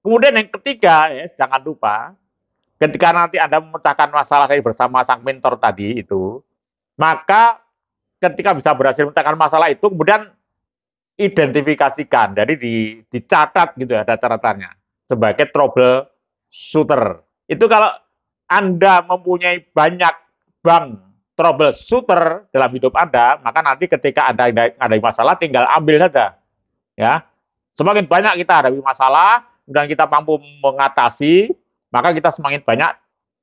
Kemudian yang ketiga, ya, jangan lupa, ketika nanti Anda memecahkan masalah tadi bersama sang mentor tadi itu, maka ketika bisa berhasil memecahkan masalah itu, kemudian identifikasikan, jadi dicatat gitu ya, ada catatannya, sebagai trouble shooter. Itu kalau Anda mempunyai banyak bank trouble shooter dalam hidup Anda, maka nanti ketika Anda ada masalah, tinggal ambil saja. Ya, semakin banyak kita hadapi masalah dan kita mampu mengatasi, maka kita semakin banyak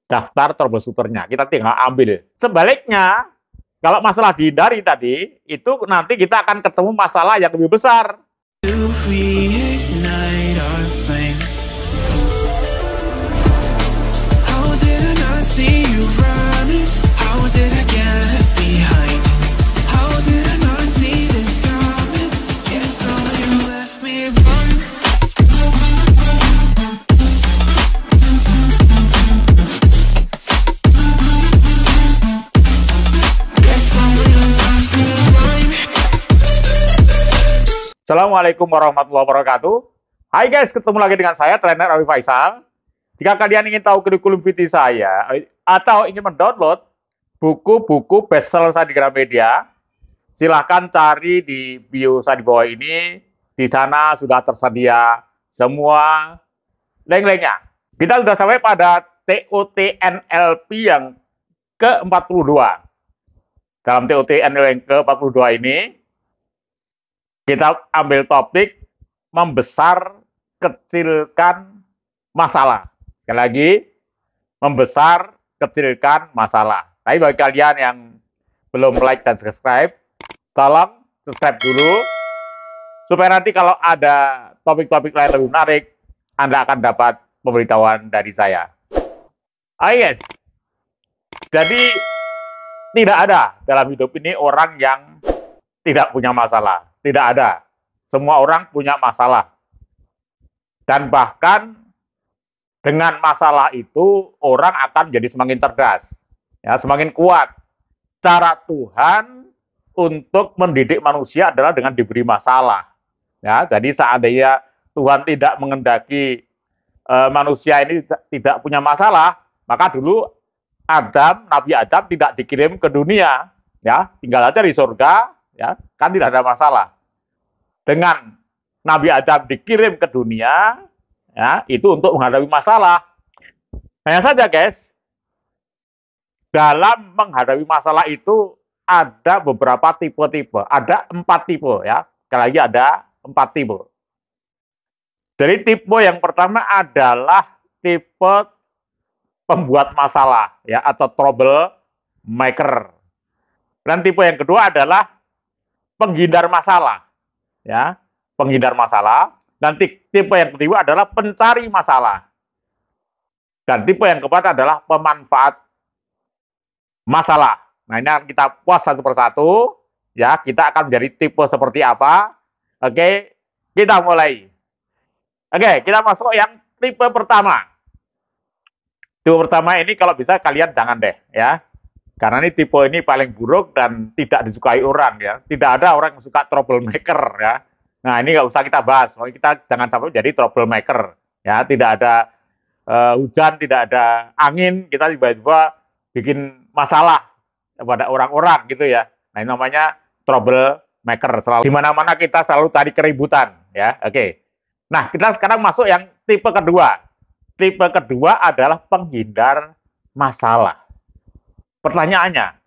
daftar troubleshooter-nya. Kita tinggal ambil. Sebaliknya, kalau masalah dihindari tadi, itu nanti kita akan ketemu masalah yang lebih besar. Assalamualaikum warahmatullahi wabarakatuh. Hai guys, ketemu lagi dengan saya, trainer Arif Faisal. Jika kalian ingin tahu kurikulum vitae saya atau ingin mendownload buku-buku bestseller saya di Gramedia, silahkan cari di bio saya di bawah ini. Di sana sudah tersedia semua link-linknya. Kita sudah sampai pada TOTNLP yang ke-42. Dalam TOTNLP yang ke-42 ini, kita ambil topik membesar kecilkan masalah. Sekali lagi, membesar kecilkan masalah. Tapi bagi kalian yang belum like dan subscribe, tolong subscribe dulu supaya nanti kalau ada topik-topik lain lebih menarik, Anda akan dapat pemberitahuan dari saya. Ayo guys, jadi tidak ada dalam hidup ini orang yang tidak punya masalah. Tidak ada. Semua orang punya masalah. Dan bahkan dengan masalah itu orang akan menjadi semakin cerdas, ya, semakin kuat. Cara Tuhan untuk mendidik manusia adalah dengan diberi masalah. Ya, jadi seandainya Tuhan tidak mengendaki manusia ini tidak punya masalah, maka dulu Nabi Adam tidak dikirim ke dunia, ya, tinggal aja di surga. Ya, kan tidak ada masalah. Dengan Nabi Adam dikirim ke dunia, ya, itu untuk menghadapi masalah. Hanya saja, guys, dalam menghadapi masalah itu ada beberapa tipe-tipe. Ada 4 tipe, ya. Sekali lagi ada 4 tipe. Jadi tipe yang pertama adalah tipe pembuat masalah, ya, atau trouble maker. Dan tipe yang kedua adalah penghindar masalah, ya, penghindar masalah. Dan tipe yang ketiga adalah pencari masalah. Dan tipe yang keempat adalah pemanfaat masalah. Nah, ini akan kita puas satu persatu, ya. Kita akan menjadi tipe seperti apa? Oke, kita mulai. Oke, kita masuk yang tipe pertama. Tipe pertama ini kalau bisa kalian jangan deh, ya. Karena ini tipe ini paling buruk dan tidak disukai orang, ya. Tidak ada orang yang suka troublemaker, ya. Nah, ini nggak usah kita bahas. Kita jangan sampai jadi troublemaker, ya. Tidak ada hujan, tidak ada angin, kita tiba-tiba bikin masalah kepada orang-orang, gitu ya. Nah, ini namanya troublemaker. Selalu di mana-mana kita selalu cari keributan, ya. Oke. Nah, kita sekarang masuk yang tipe kedua. Tipe kedua adalah penghindar masalah. Pertanyaannya,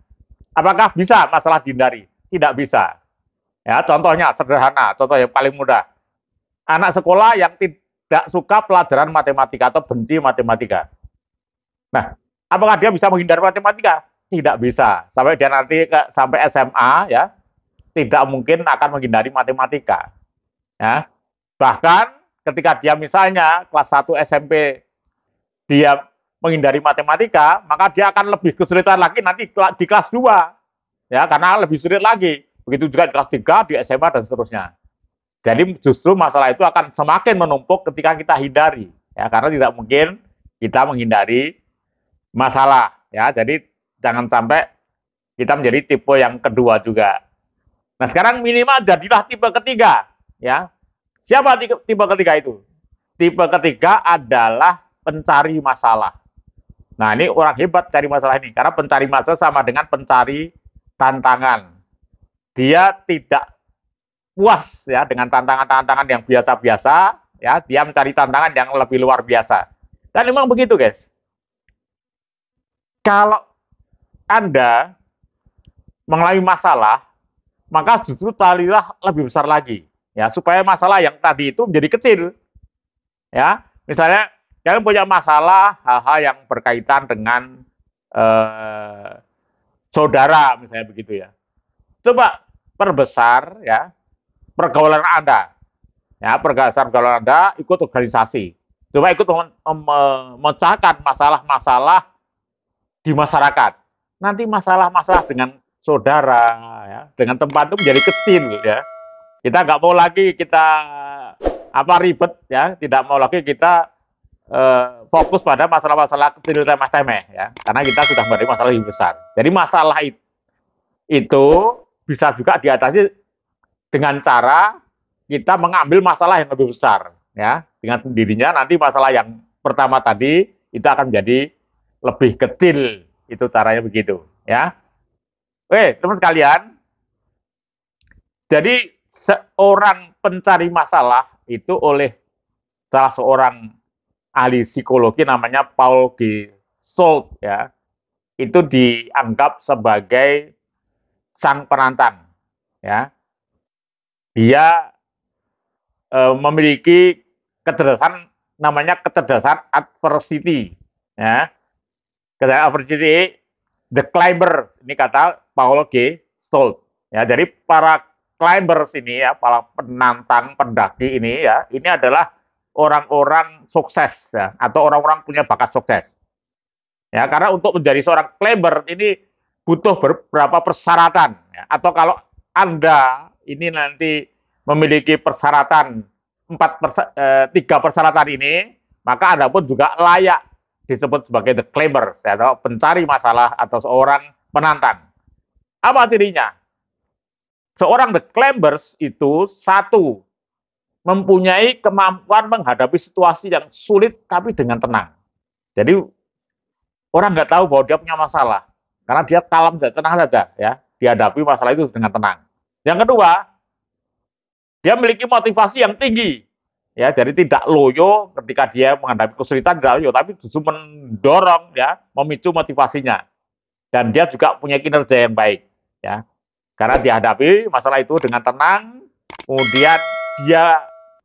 apakah bisa masalah dihindari? Tidak bisa. Ya, contohnya sederhana, contoh yang paling mudah. Anak sekolah yang tidak suka pelajaran matematika atau benci matematika. Nah, apakah dia bisa menghindari matematika? Tidak bisa. Sampai dia nanti sampai SMA, ya, tidak mungkin akan menghindari matematika. Ya. Bahkan ketika dia misalnya kelas 1 SMP, dia menghindari matematika, maka dia akan lebih kesulitan lagi nanti di kelas 2. Ya, karena lebih sulit lagi. Begitu juga di kelas 3, di SMA, dan seterusnya. Jadi justru masalah itu akan semakin menumpuk ketika kita hindari. Ya, karena tidak mungkin kita menghindari masalah. Ya, jadi jangan sampai kita menjadi tipe yang kedua juga. Nah, sekarang minimal jadilah tipe ketiga. Ya. Siapa tipe ketiga itu? tipe ketiga adalah pencari masalah. Nah, ini orang hebat cari masalah ini, karena pencari masalah sama dengan pencari tantangan. Dia tidak puas ya dengan tantangan-tantangan yang biasa-biasa, ya, dia mencari tantangan yang lebih luar biasa. Dan memang begitu, guys. Kalau Anda mengalami masalah, maka justru carilah lebih besar lagi, ya, supaya masalah yang tadi itu menjadi kecil. Ya, misalnya kalian punya masalah hal-hal yang berkaitan dengan saudara, misalnya begitu ya. Coba perbesar ya pergaulan Anda. Ya, pergaulan Anda, ikut organisasi. Coba ikut memecahkan masalah-masalah di masyarakat. Nanti masalah-masalah dengan saudara, ya, dengan tempat itu menjadi kecil, ya. Kita nggak mau lagi kita ribet, ya, tidak mau lagi kita fokus pada masalah-masalah kecil remeh-temeh, ya, karena kita sudah menghadapi masalah yang besar. Jadi masalah itu bisa juga diatasi dengan cara kita mengambil masalah yang lebih besar, ya, dengan sendirinya nanti masalah yang pertama tadi itu akan menjadi lebih kecil, itu caranya begitu, ya. Oke, teman sekalian, jadi seorang pencari masalah itu oleh salah seorang ahli psikologi namanya Paul G. Schultz, ya, itu dianggap sebagai sang penantang, ya. Dia memiliki kecerdasan namanya kecerdasan adversity, ya. Kecerdasan adversity, the climbers, ini kata Paul G. Schultz, ya. Jadi para climbers ini, ya, para penantang pendaki ini, ya, ini adalah orang-orang sukses, ya, atau orang-orang punya bakat sukses. Ya, karena untuk menjadi seorang climber ini butuh beberapa persyaratan, ya. Atau kalau Anda ini nanti memiliki persyaratan 3 persyaratan ini, maka Anda pun juga layak disebut sebagai the climber, atau pencari masalah atau seorang penantang. Apa cirinya? Seorang the climbers itu satu, mempunyai kemampuan menghadapi situasi yang sulit tapi dengan tenang. Jadi orang nggak tahu bahwa dia punya masalah karena dia kalem dan tenang saja, ya, dihadapi masalah itu dengan tenang. Yang kedua, dia memiliki motivasi yang tinggi, ya, jadi tidak loyo ketika dia menghadapi kesulitan, tidak loyo, tapi justru mendorong, ya, memicu motivasinya, dan dia juga punya kinerja yang baik, ya, karena dihadapi masalah itu dengan tenang, kemudian dia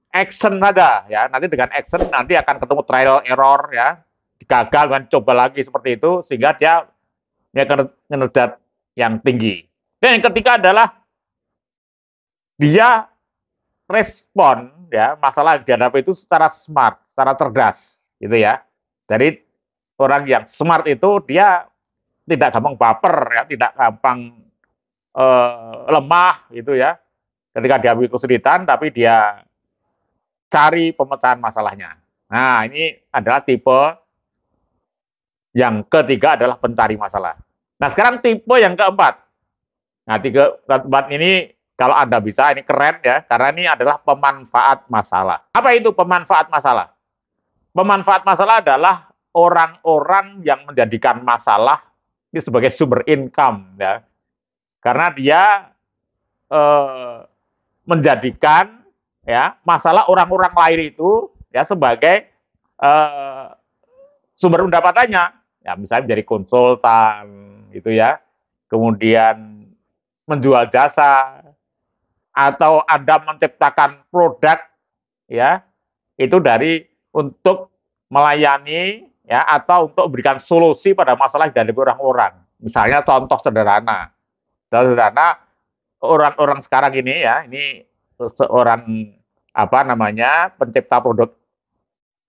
action saja, ya, nanti dengan action nanti akan ketemu trial error, ya, gagal dan coba lagi seperti itu sehingga dia punya kinerja yang tinggi. Dan yang ketiga adalah dia respon, ya, masalah yang dihadapi itu secara smart, secara cerdas, gitu ya. Jadi orang yang smart itu dia tidak gampang baper, ya, tidak gampang lemah, gitu ya. Ketika dihadapi kesulitan, tapi dia cari pemecahan masalahnya. Nah, ini adalah tipe yang ketiga adalah pencari masalah. Nah, sekarang tipe yang keempat. Nah, keempat ini kalau Anda bisa, ini keren, ya, karena ini adalah pemanfaat masalah. Apa itu pemanfaat masalah? Pemanfaat masalah adalah orang-orang yang menjadikan masalah ini sebagai sumber income, ya. Karena dia menjadikan, ya, masalah orang-orang lain itu, ya, sebagai sumber pendapatannya. Ya, misalnya menjadi konsultan, gitu ya. Kemudian menjual jasa, atau Anda menciptakan produk, ya, itu dari untuk melayani, ya, atau untuk memberikan solusi pada masalah dari orang-orang. Misalnya contoh sederhana, orang-orang sekarang ini, ya, ini seorang pencipta produk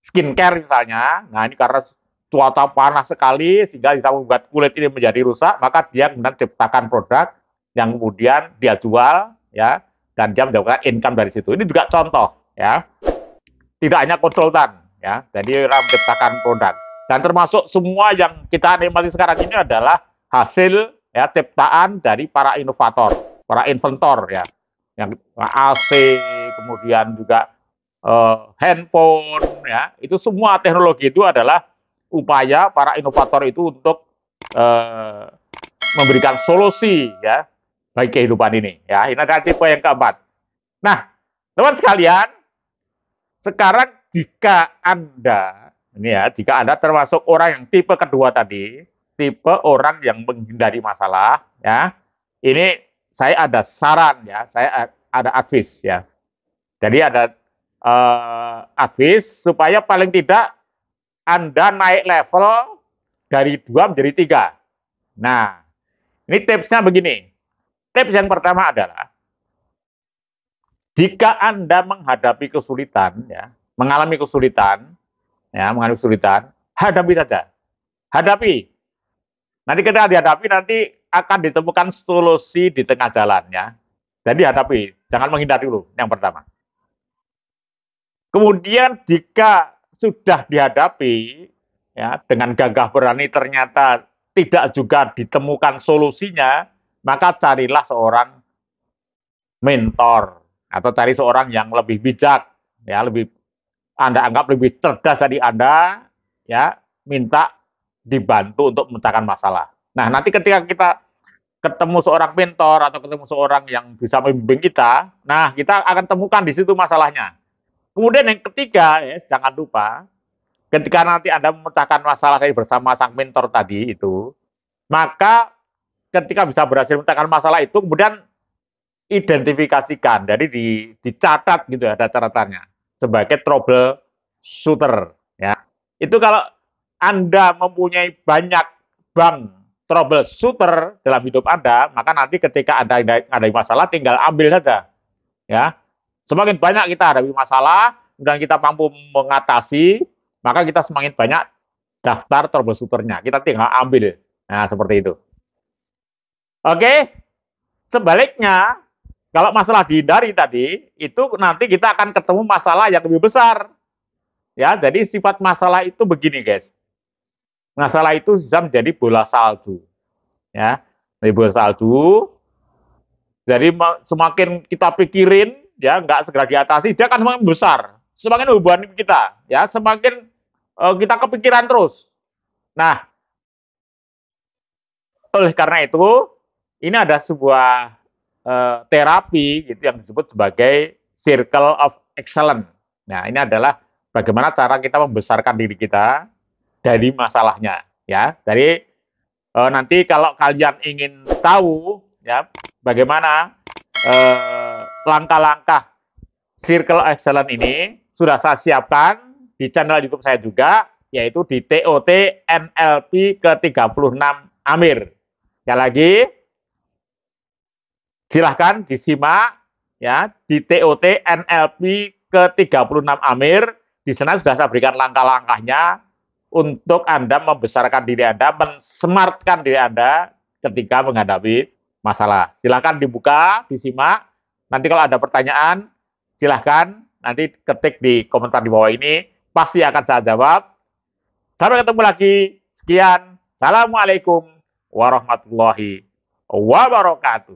skincare misalnya. Nah, ini karena cuaca panas sekali sehingga bisa membuat kulit ini menjadi rusak, maka dia kemudian ciptakan produk yang kemudian dia jual, ya, dan dia mendapatkan income dari situ. Ini juga contoh, ya. Tidak hanya konsultan, ya. Jadi orang menciptakan produk. Dan termasuk semua yang kita nikmati sekarang ini adalah hasil, ya, ciptaan dari para inovator, para inventor, ya. Yang AC, kemudian juga handphone, ya, itu semua teknologi itu adalah upaya para inovator itu untuk eh, memberikan solusi, ya, bagi kehidupan ini. Ya, ini adalah tipe yang keempat. Nah, teman sekalian, sekarang jika Anda, ini ya, jika Anda termasuk orang yang tipe kedua tadi, tipe orang yang menghindari masalah, ya, ini saya ada saran, ya, saya ada advice, ya. Jadi ada advice supaya paling tidak Anda naik level dari 2 menjadi 3. Nah, ini tipsnya begini. Tips yang pertama adalah jika Anda menghadapi kesulitan, ya, mengalami kesulitan, ya, mengalami kesulitan, hadapi saja. Hadapi. Nanti ketika dihadapi nanti akan ditemukan solusi di tengah jalan, ya. Jadi hadapi, jangan menghindar dulu yang pertama. Kemudian jika sudah dihadapi, ya, dengan gagah berani ternyata tidak juga ditemukan solusinya, maka carilah seorang mentor atau cari seorang yang lebih bijak, ya, lebih Anda anggap lebih cerdas dari Anda, ya, minta dibantu untuk memecahkan masalah. Nah, nanti ketika kita ketemu seorang mentor atau ketemu seorang yang bisa membimbing kita, nah, kita akan temukan di situ masalahnya. Kemudian yang ketiga, ya, jangan lupa, ketika nanti Anda memecahkan masalah tadi bersama sang mentor tadi itu, maka ketika bisa berhasil memecahkan masalah itu, kemudian identifikasikan, jadi dicatat gitu ya, ada catatannya sebagai trouble shooter. Ya, itu kalau Anda mempunyai banyak bank trouble shooter dalam hidup Anda, maka nanti ketika ada masalah tinggal ambil saja. Ya, semakin banyak kita hadapi masalah dan kita mampu mengatasi, maka kita semakin banyak daftar troubleshooter-nya. Kita tinggal ambil. Nah, seperti itu. Oke, sebaliknya, kalau masalah dihindari tadi, itu nanti kita akan ketemu masalah yang lebih besar. Ya, jadi sifat masalah itu begini, guys. Masalah itu bisa menjadi bola salju. Ya, dari bola salju. Jadi semakin kita pikirin, ya, nggak segera diatasi, dia akan semakin besar. Semakin membebani kita, ya, semakin kita kepikiran terus. Nah, oleh karena itu, ini ada sebuah terapi gitu yang disebut sebagai circle of excellence. Nah, ini adalah bagaimana cara kita membesarkan diri kita dari masalahnya, ya. Jadi nanti kalau kalian ingin tahu, ya, bagaimana langkah-langkah circle of excellence ini sudah saya siapkan di channel YouTube saya juga, yaitu di TOT NLP ke-36 Amir. Sekali lagi, silahkan disimak, ya, di TOT NLP ke-36 Amir. Di sana sudah saya berikan langkah-langkahnya untuk Anda membesarkan diri Anda, mensemartkan diri Anda ketika menghadapi masalah. Silahkan dibuka, disimak. Nanti kalau ada pertanyaan, silahkan nanti ketik di komentar di bawah ini. Pasti akan saya jawab. Sampai ketemu lagi. Sekian. Assalamualaikum warahmatullahi wabarakatuh.